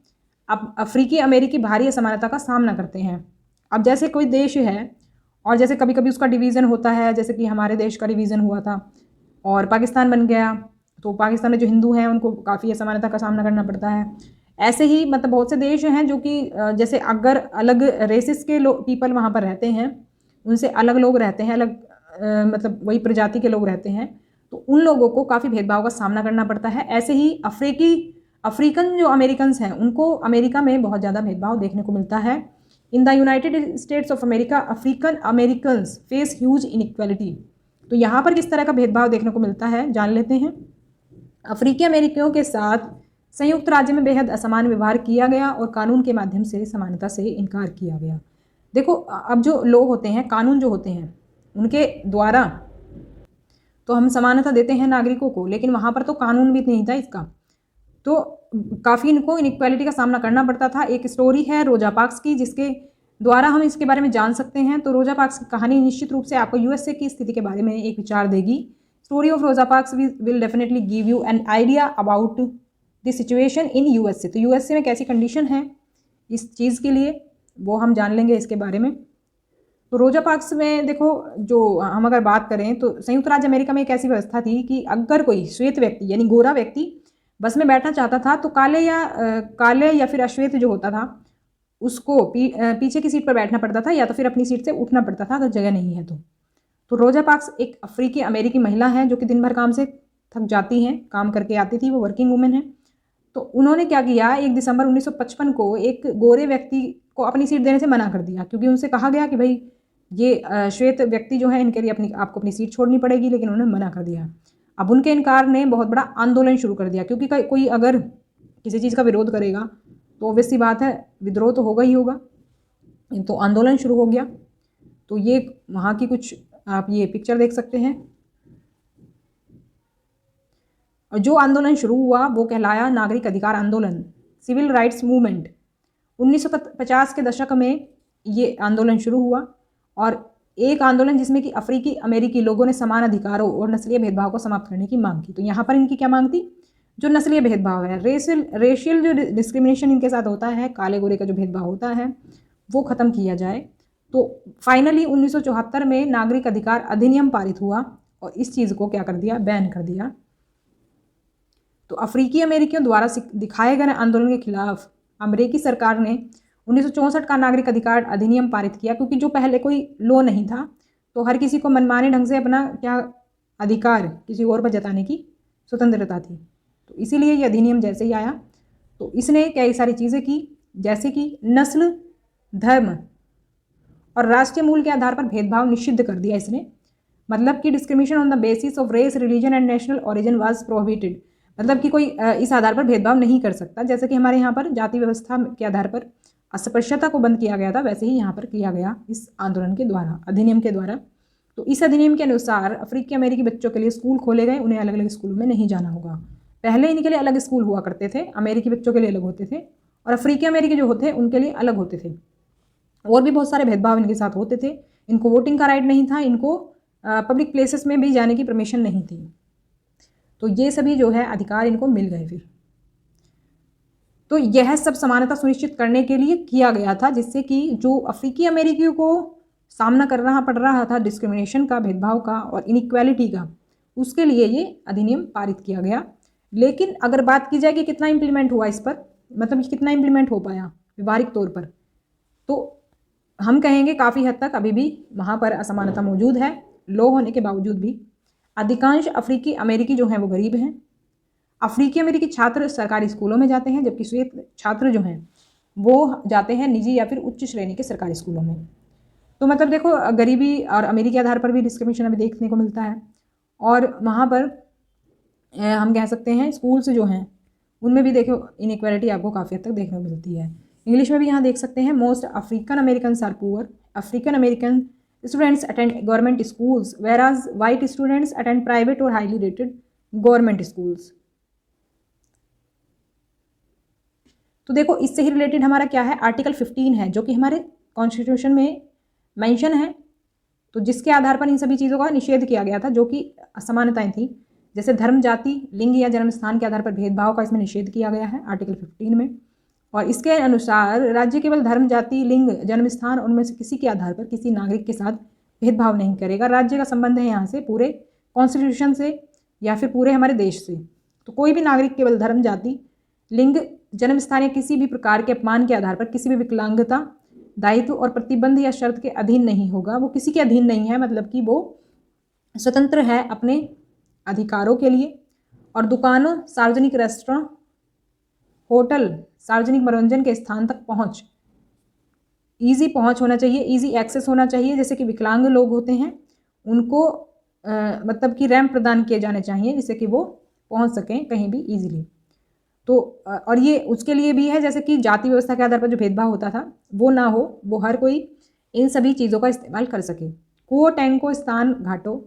Speaker 1: अब अफ्रीकी अमेरिकी भारी असमानता का सामना करते हैं। अब जैसे कोई देश है और जैसे कभी कभी उसका डिवीज़न होता है, जैसे कि हमारे देश का डिवीज़न हुआ था और पाकिस्तान बन गया, तो पाकिस्तान में जो हिंदू हैं उनको काफ़ी असमानता का सामना करना पड़ता है। ऐसे ही मतलब बहुत से देश हैं जो कि जैसे अगर अलग रेसिस के पीपल वहाँ पर रहते हैं, उनसे अलग लोग रहते हैं, अलग मतलब वही प्रजाति के लोग रहते हैं, तो उन लोगों को काफ़ी भेदभाव का सामना करना पड़ता है। ऐसे ही अफ्रीकन जो अमेरिकन्स हैं उनको अमेरिका में बहुत ज़्यादा भेदभाव देखने को मिलता है। In the United states of America African Americans face huge inequality. तो यहाँ पर किस तरह का भेदभाव देखने को मिलता है जान लेते हैं। अफ्रीकी अमेरिकियों के साथ संयुक्त राज्य में बेहद असमान व्यवहार किया गया और कानून के माध्यम से समानता से इनकार किया गया। देखो अब जो लोग होते हैं, कानून जो होते हैं, उनके द्वारा तो हम समानता देते हैं नागरिकों को, लेकिन वहाँ पर तो कानून भी नहीं था इसका, तो काफ़ी इनको इनइक्वालिटी का सामना करना पड़ता था। एक स्टोरी है रोजा पार्क्स की जिसके द्वारा हम इसके बारे में जान सकते हैं। तो रोजा पार्क्स की कहानी निश्चित रूप से आपको यूएसए की स्थिति के बारे में एक विचार देगी। स्टोरी ऑफ रोजा parks will definitely give you an idea about the situation in USA. तो यूएसए में कैसी कंडीशन है इस चीज़ के लिए वो हम जान लेंगे इसके बारे में। तो रोजा पार्क्स में देखो, जो हम अगर बात करें तो संयुक्त राज्य अमेरिका में एक ऐसी व्यवस्था थी कि अगर कोई श्वेत व्यक्ति यानी गोरा व्यक्ति बस में बैठना चाहता था तो काले या फिर अश्वेत जो होता था उसको पीछे की सीट पर बैठना पड़ता था, या तो फिर अपनी सीट से उठना पड़ता था अगर जगह नहीं है तो रोजा पार्क्स एक अफ्रीकी अमेरिकी महिला है जो कि दिन भर काम से थक जाती हैं, काम करके आती थी, वो वर्किंग वूमेन है। तो उन्होंने क्या किया, 1 दिसंबर 1955 को एक गोरे व्यक्ति को अपनी सीट देने से मना कर दिया, क्योंकि उनसे कहा गया कि भाई ये श्वेत व्यक्ति जो है इनके लिए आपको अपनी सीट छोड़नी पड़ेगी, लेकिन उन्होंने मना कर दिया। अब उनके इनकार ने बहुत बड़ा आंदोलन शुरू कर दिया, क्योंकि कोई अगर किसी चीज़ का विरोध करेगा तो ऑब्वियस सी बात है विद्रोह तो होगा ही होगा। तो आंदोलन शुरू हो गया। तो ये वहाँ की कुछ आप ये पिक्चर देख सकते हैं। और जो आंदोलन शुरू हुआ वो कहलाया नागरिक अधिकार आंदोलन, सिविल राइट्स मूवमेंट। 1950 के दशक में ये आंदोलन शुरू हुआ और एक आंदोलन जिसमें कि अफ्रीकी अमेरिकी लोगों ने समान अधिकारों और नस्लीय भेदभाव को समाप्त करने की मांग की। तो यहाँ पर इनकी क्या मांग थी, जो नस्लीय भेदभाव है, रेशियल जो डिस्क्रिमिनेशन इनके साथ होता है, काले गोरे का जो भेदभाव होता है वो ख़त्म किया जाए। तो फाइनली 1974 में नागरिक अधिकार अधिनियम पारित हुआ और इस चीज़ को क्या कर दिया, बैन कर दिया। तो अफ्रीकी अमेरिकियों द्वारा दिखाए गए आंदोलन के खिलाफ अमेरिकी सरकार ने 1964 का नागरिक अधिकार अधिनियम पारित किया, क्योंकि जो पहले कोई लॉ नहीं था तो हर किसी को मनमाने ढंग से अपना क्या अधिकार किसी और पर जताने की स्वतंत्रता थी। तो इसीलिए ये अधिनियम जैसे ही आया तो इसने कई सारी चीज़ें की, जैसे कि नस्ल, धर्म और राष्ट्रीय मूल के आधार पर भेदभाव निषिद्ध कर दिया इसने। मतलब कि discrimination on the basis of race, religion and national origin was prohibited. मतलब कि कोई इस आधार पर भेदभाव नहीं कर सकता। जैसे कि हमारे यहाँ पर जाति व्यवस्था के आधार पर अस्पृश्यता को बंद किया गया था, वैसे ही यहाँ पर किया गया इस आंदोलन के द्वारा, अधिनियम के द्वारा। तो इस अधिनियम के अनुसार अफ्रीकी अमेरिकी बच्चों के लिए स्कूल खोले गए, उन्हें अलग अलग स्कूलों में नहीं जाना होगा। पहले इनके लिए अलग स्कूल हुआ करते थे, अमेरिकी बच्चों के लिए अलग होते थे और अफ्रीकी अमेरिकी जो होते उनके लिए अलग होते थे। और भी बहुत सारे भेदभाव इनके साथ होते थे। इनको वोटिंग का राइट नहीं था, इनको पब्लिक प्लेसेस में भी जाने की परमिशन नहीं थी। तो ये सभी जो है अधिकार इनको मिल गए फिर। तो यह सब समानता सुनिश्चित करने के लिए किया गया था, जिससे कि जो अफ्रीकी अमेरिकियों को सामना करना पड़ रहा था डिस्क्रिमिनेशन का, भेदभाव का और इनइक्वालिटी का, उसके लिए ये अधिनियम पारित किया गया। लेकिन अगर बात की जाए कि कितना इम्प्लीमेंट हुआ इस पर, मतलब कि कितना इम्प्लीमेंट हो पाया व्यवहारिक तौर पर, तो हम कहेंगे काफ़ी हद तक अभी भी वहाँ पर असमानता मौजूद है। लो होने के बावजूद भी अधिकांश अफ्रीकी अमेरिकी जो हैं वो गरीब हैं। अफ्रीकी अमेरिकी छात्र सरकारी स्कूलों में जाते हैं, जबकि श्वेत छात्र जो हैं वो जाते हैं निजी या फिर उच्च श्रेणी के सरकारी स्कूलों में। तो मतलब देखो, गरीबी और अमीरी के आधार पर भी डिस्क्रिमिनेशन अभी देखने को मिलता है। और वहाँ पर हम कह सकते हैं स्कूल्स जो हैं उनमें भी देखो इनइक्वालिटी आपको काफ़ी हद तक देखने को मिलती है। इंग्लिश में भी यहाँ देख सकते हैं, most African American are poor, African American students attend government schools whereas white students attend private और हाईली रेटेड गवर्नमेंट स्कूल्स। तो देखो इससे ही रिलेटेड हमारा क्या है, आर्टिकल 15 है जो कि हमारे कॉन्स्टिट्यूशन में मेंशन है, तो जिसके आधार पर इन सभी चीज़ों का निषेध किया गया था जो कि असमानताएं थी, जैसे धर्म, जाति, लिंग या जन्म स्थान के आधार पर भेदभाव का इसमें निषेध किया गया है आर्टिकल 15 में। और इसके अनुसार राज्य केवल धर्म, जाति, लिंग, जन्म स्थान उनमें से किसी के आधार पर किसी नागरिक के साथ भेदभाव नहीं करेगा। राज्य का संबंध है यहाँ से पूरे कॉन्स्टिट्यूशन से या फिर पूरे हमारे देश से। तो कोई भी नागरिक केवल धर्म, जाति, लिंग, जन्म स्थान या किसी भी प्रकार के अपमान के आधार पर किसी भी विकलांगता, दायित्व और प्रतिबंध या शर्त के अधीन नहीं होगा। वो किसी के अधीन नहीं है, मतलब कि वो स्वतंत्र है अपने अधिकारों के लिए। और दुकानों, सार्वजनिक रेस्टोरेंट, होटल, सार्वजनिक मनोरंजन के स्थान तक पहुंच, ईजी पहुंच होना चाहिए, ईजी एक्सेस होना चाहिए। जैसे कि विकलांग लोग होते हैं उनको मतलब कि रैंप प्रदान किए जाने चाहिए जिससे कि वो पहुंच सकें कहीं भी ईजिली। तो और ये उसके लिए भी है जैसे कि जाति व्यवस्था के आधार पर जो भेदभाव होता था वो ना हो, वो हर कोई इन सभी चीज़ों का इस्तेमाल कर सके। कुओं, टैंकों, स्थान, घाटों,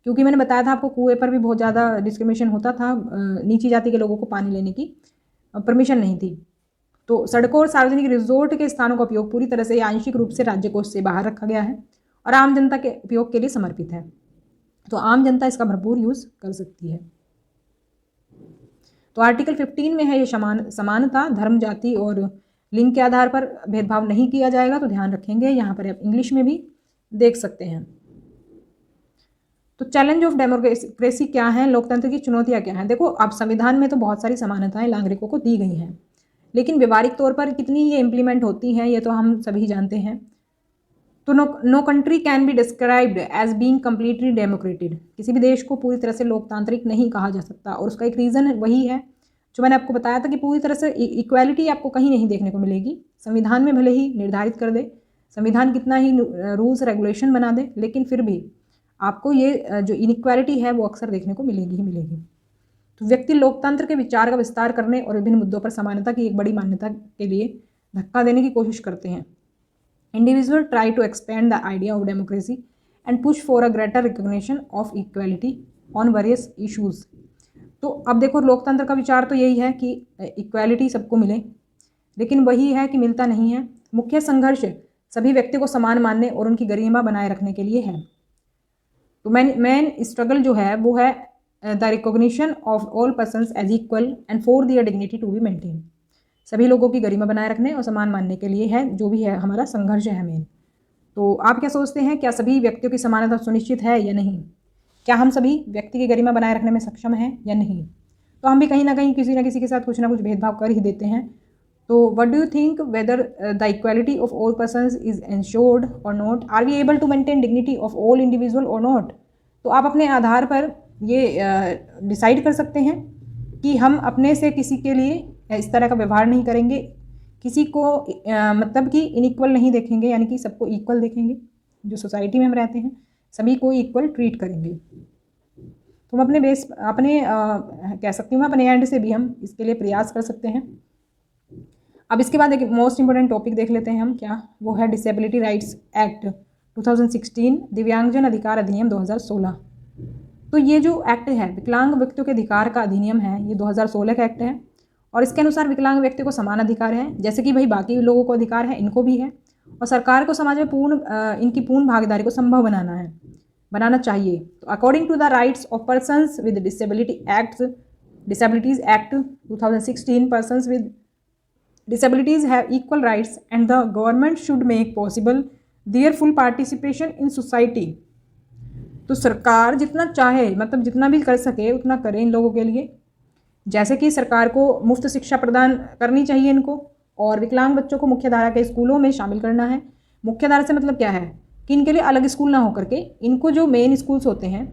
Speaker 1: क्योंकि मैंने बताया था आपको कुएं पर भी बहुत ज़्यादा डिस्क्रिमिनेशन होता था, नीची जाति के लोगों को पानी लेने की परमिशन नहीं थी। तो सड़कों और सार्वजनिक रिजोर्ट के स्थानों का उपयोग पूरी तरह से आंशिक रूप से राज्य कोष से बाहर रखा गया है और आम जनता के उपयोग के लिए समर्पित है। तो आम जनता इसका भरपूर यूज़ कर सकती है। तो आर्टिकल 15 में है ये समानता, धर्म, जाति और लिंग के आधार पर भेदभाव नहीं किया जाएगा, तो ध्यान रखेंगे। यहाँ पर आप इंग्लिश में भी देख सकते हैं। तो चैलेंज ऑफ डेमोक्रेसी क्या है, लोकतंत्र की चुनौतियाँ क्या हैं। देखो अब संविधान में तो बहुत सारी समानताएं नागरिकों को दी गई हैं, लेकिन व्यवहारिक तौर पर कितनी ये इम्प्लीमेंट होती हैं ये तो हम सभी जानते हैं। तो no country can be described as being completely democrated. किसी भी देश को पूरी तरह से लोकतांत्रिक नहीं कहा जा सकता, और उसका एक रीज़न वही है जो मैंने आपको बताया था कि पूरी तरह से इक्वालिटी आपको कहीं नहीं देखने को मिलेगी। संविधान में भले ही निर्धारित कर दे, संविधान कितना ही रूल्स रेगुलेशन बना दे, लेकिन फिर भी आपको ये जो इनइक्वालिटी है वो अक्सर देखने को मिलेगी ही मिलेगी। तो व्यक्ति लोकतंत्र के विचार का विस्तार करने और विभिन्न मुद्दों पर समानता की एक बड़ी मान्यता के लिए धक्का देने की कोशिश करते हैं। Individual try to expand the idea of democracy and push for a greater recognition of equality on various issues. तो अब देखो लोकतंत्र का विचार तो यही है कि इक्वालिटी सबको मिले, लेकिन वही है कि मिलता नहीं है। मुख्य संघर्ष सभी व्यक्तियों को समान मानने और उनकी गरिमा बनाए रखने के लिए है। तो मेन स्ट्रगल जो है वो है the recognition of all persons as equal and for their dignity to be maintain. सभी लोगों की गरिमा बनाए रखने और समान मानने के लिए है, जो भी है हमारा संघर्ष है मेन। तो आप क्या सोचते हैं, क्या सभी व्यक्तियों की समानता सुनिश्चित है या नहीं? क्या हम सभी व्यक्ति की गरिमा बनाए रखने में सक्षम हैं या नहीं? तो हम भी कहीं ना कहीं किसी न किसी के साथ कुछ ना कुछ भेदभाव कर ही देते हैं। तो what do you think, whether the equality of all persons is ensured और not? Are we able to maintain dignity of all individual और नॉट? तो आप अपने आधार पर ये डिसाइड कर सकते हैं कि हम अपने से किसी के लिए इस तरह का व्यवहार नहीं करेंगे, किसी को मतलब कि इनइक्वल नहीं देखेंगे, यानी कि सबको इक्वल देखेंगे। जो सोसाइटी में हम रहते हैं सभी को इक्वल ट्रीट करेंगे। तो हम अपने बेस अपने कह सकती हूँ अपने एंड से भी हम इसके लिए प्रयास कर सकते हैं। अब इसके बाद एक मोस्ट इंपॉर्टेंट टॉपिक देख लेते हैं हम, क्या वो है डिसेबिलिटी राइट्स एक्ट 2016, दिव्यांगजन अधिकार अधिनियम 2016। तो ये जो एक्ट है विकलांग व्यक्तियों के अधिकार का अधिनियम है, ये 2016 का एक्ट है। और इसके अनुसार विकलांग व्यक्ति को समान अधिकार है, जैसे कि भाई बाकी लोगों को अधिकार है इनको भी है। और सरकार को समाज में इनकी पूर्ण भागीदारी को संभव बनाना चाहिए। तो according to the rights of persons with disabilities act 2016, persons with disabilities have equal rights and the government should make possible their full participation in society। तो सरकार जितना चाहे, मतलब जितना भी कर सके उतना करे इन लोगों के लिए। जैसे कि सरकार को मुफ्त शिक्षा प्रदान करनी चाहिए इनको, और विकलांग बच्चों को मुख्यधारा के स्कूलों में शामिल करना है। मुख्यधारा से मतलब क्या है कि इनके लिए अलग स्कूल ना होकर के इनको जो मेन स्कूल्स होते हैं,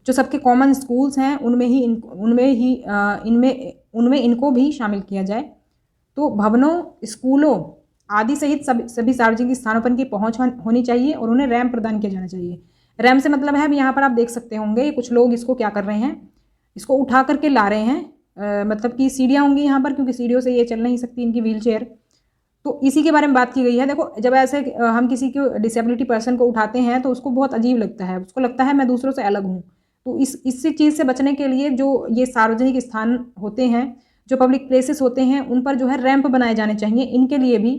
Speaker 1: जो सबके कॉमन स्कूल्स हैं, उनमें इनको भी शामिल किया जाए। तो भवनों, स्कूलों आदि सहित सभी सार्वजनिक स्थानों पर इनकी पहुंच होनी चाहिए और उन्हें रैंप प्रदान किया जाना चाहिए। रैंप से मतलब है, यहाँ पर आप देख सकते होंगे कुछ लोग इसको क्या कर रहे हैं, इसको उठा करके ला रहे हैं, मतलब कि सीढ़ियाँ होंगी यहाँ पर, क्योंकि सीढ़ियों से ये चल नहीं सकती इनकी व्हील चेयर। तो इसी के बारे में बात की गई है। देखो, जब ऐसे हम किसी को डिसेबिलिटी पर्सन को उठाते हैं तो उसको बहुत अजीब लगता है, उसको लगता है मैं दूसरों से अलग हूँ। तो इसी चीज़ से बचने के लिए जो ये सार्वजनिक स्थान होते हैं, जो पब्लिक प्लेसेस होते हैं, उन पर जो है रैंप बनाए जाने चाहिए इनके लिए भी।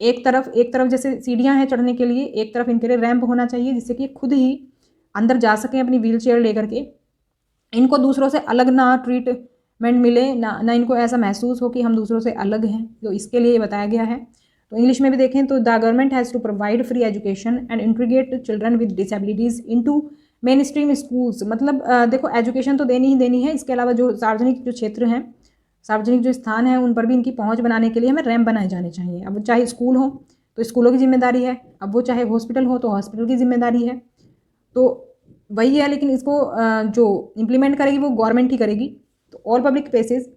Speaker 1: एक तरफ जैसे सीढ़ियाँ हैं चढ़ने के लिए, एक तरफ इनके लिए रैंप होना चाहिए, जिससे कि खुद ही अंदर जा सकें अपनी व्हील चेयर लेकर के। इनको दूसरों से अलग ना ट्रीटमेंट मिले, ना इनको ऐसा महसूस हो कि हम दूसरों से अलग हैं, तो इसके लिए बताया गया है। तो इंग्लिश में भी देखें तो the government has to provide free education and integrate children with disabilities into mainstream schools. मतलब देखो, एजुकेशन तो देनी ही देनी है, इसके अलावा जो सार्वजनिक जो क्षेत्र हैं, सार्वजनिक जो स्थान है, उन पर भी इनकी पहुंच बनाने के लिए हमें रैंप बनाए जाने चाहिए। अब चाहे स्कूल हो तो स्कूलों की जिम्मेदारी है, अब वो चाहे हॉस्पिटल हो तो हॉस्पिटल की जिम्मेदारी है। तो वही है, लेकिन इसको जो इम्प्लीमेंट करेगी वो गवर्नमेंट ही करेगी। तो all public places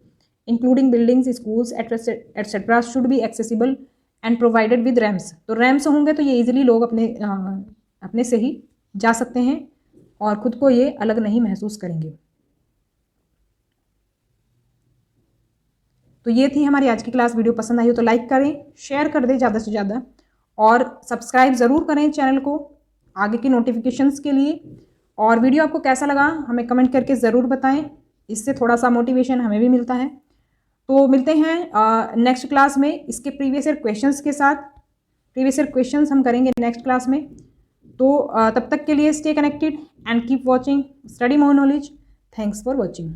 Speaker 1: including buildings, schools etcetera should be accessible and provided with ramps. तो रैम्प्स होंगे तो ये इजीली लोग अपने से ही जा सकते हैं और खुद को ये अलग नहीं महसूस करेंगे। तो ये थी हमारी आज की क्लास। वीडियो पसंद आई हो तो लाइक करें, शेयर कर दें ज़्यादा से ज़्यादा, और सब्सक्राइब ज़रूर करें चैनल को आगे की नोटिफिकेशंस के लिए। और वीडियो आपको कैसा लगा हमें कमेंट करके ज़रूर बताएं, इससे थोड़ा सा मोटिवेशन हमें भी मिलता है। तो मिलते हैं नेक्स्ट क्लास में इसके प्रीवियस ईयर क्वेश्चंस के साथ। प्रीवियस ईयर क्वेश्चंस हम करेंगे नेक्स्ट क्लास में। तो तब तक के लिए stay connected and keep watching study more knowledge. Thanks for watching.